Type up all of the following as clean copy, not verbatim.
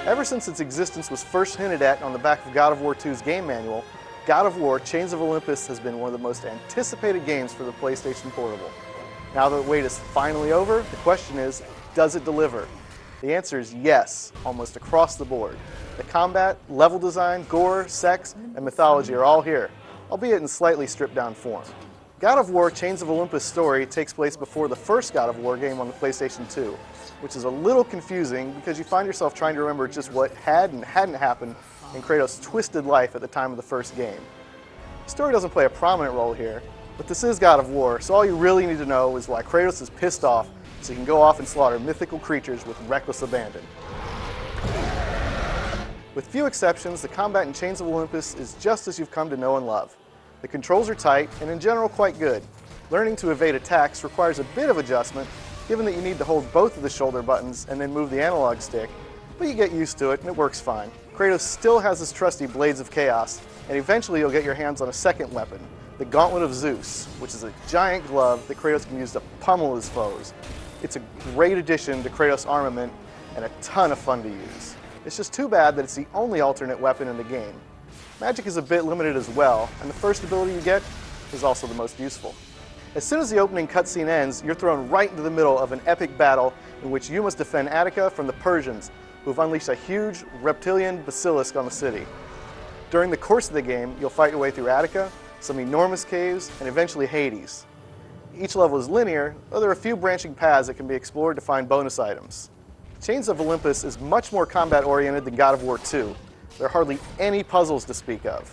Ever since its existence was first hinted at on the back of God of War 2's game manual, God of War Chains of Olympus has been one of the most anticipated games for the PlayStation Portable. Now that the wait is finally over, the question is, does it deliver? The answer is yes, almost across the board. The combat, level design, gore, sex, and mythology are all here, albeit in slightly stripped down form. God of War Chains of Olympus' story takes place before the first God of War game on the PlayStation 2, which is a little confusing because you find yourself trying to remember just what had and hadn't happened in Kratos' twisted life at the time of the first game. The story doesn't play a prominent role here, but this is God of War, so all you really need to know is why Kratos is pissed off so he can go off and slaughter mythical creatures with reckless abandon. With few exceptions, the combat in Chains of Olympus is just as you've come to know and love. The controls are tight and in general quite good. Learning to evade attacks requires a bit of adjustment, given that you need to hold both of the shoulder buttons and then move the analog stick, but you get used to it and it works fine. Kratos still has his trusty Blades of Chaos, and eventually you'll get your hands on a second weapon, the Gauntlet of Zeus, which is a giant glove that Kratos can use to pummel his foes. It's a great addition to Kratos' armament and a ton of fun to use. It's just too bad that it's the only alternate weapon in the game. Magic is a bit limited as well, and the first ability you get is also the most useful. As soon as the opening cutscene ends, you're thrown right into the middle of an epic battle in which you must defend Attica from the Persians, who have unleashed a huge reptilian basilisk on the city. During the course of the game, you'll fight your way through Attica, some enormous caves, and eventually Hades. Each level is linear, though there are a few branching paths that can be explored to find bonus items. Chains of Olympus is much more combat-oriented than God of War 2. There are hardly any puzzles to speak of.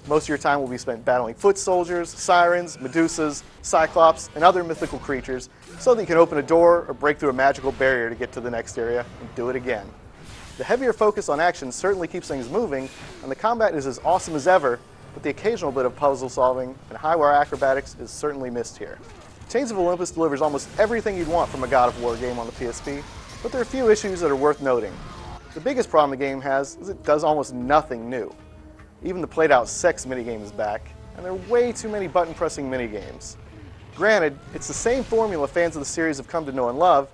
Most of your time will be spent battling foot soldiers, sirens, Medusas, Cyclops, and other mythical creatures so that you can open a door or break through a magical barrier to get to the next area and do it again. The heavier focus on action certainly keeps things moving, and the combat is as awesome as ever, but the occasional bit of puzzle solving and high-wire acrobatics is certainly missed here. Chains of Olympus delivers almost everything you'd want from a God of War game on the PSP, but there are a few issues that are worth noting. The biggest problem the game has is it does almost nothing new. Even the played-out sex minigame is back, and there are way too many button-pressing minigames. Granted, it's the same formula fans of the series have come to know and love,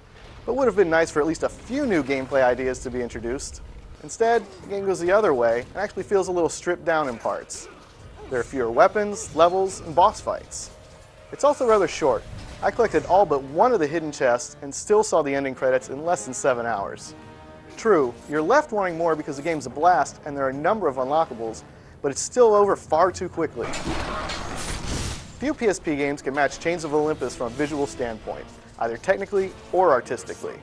but would have been nice for at least a few new gameplay ideas to be introduced. Instead, the game goes the other way and actually feels a little stripped down in parts. There are fewer weapons, levels, and boss fights. It's also rather short. I collected all but one of the hidden chests and still saw the ending credits in less than 7 hours. True, you're left wanting more because the game's a blast and there are a number of unlockables, but it's still over far too quickly. Few PSP games can match Chains of Olympus from a visual standpoint, either technically or artistically.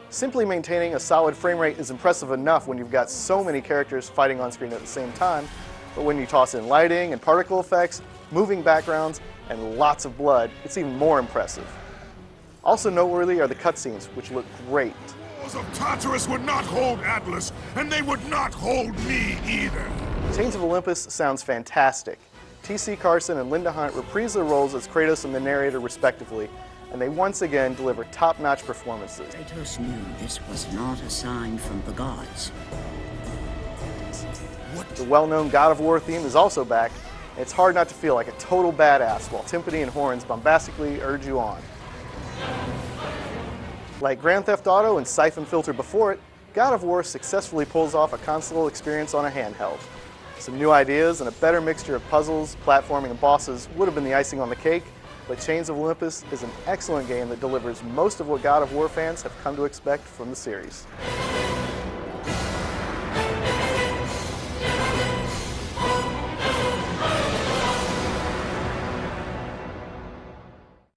Simply maintaining a solid frame rate is impressive enough when you've got so many characters fighting on screen at the same time, but when you toss in lighting and particle effects, moving backgrounds, and lots of blood, it's even more impressive. Also noteworthy are the cutscenes, which look great. The walls of Tartarus would not hold Atlas, and they would not hold me either. Chains of Olympus sounds fantastic. T.C. Carson and Linda Hunt reprise their roles as Kratos and the narrator respectively, and they once again deliver top-notch performances. Kratos knew this was not a sign from the gods. The well-known God of War theme is also back, and it's hard not to feel like a total badass while timpani and horns bombastically urge you on. Like Grand Theft Auto and Siphon Filter before it, God of War successfully pulls off a console experience on a handheld. Some new ideas and a better mixture of puzzles, platforming, and bosses would have been the icing on the cake, but Chains of Olympus is an excellent game that delivers most of what God of War fans have come to expect from the series.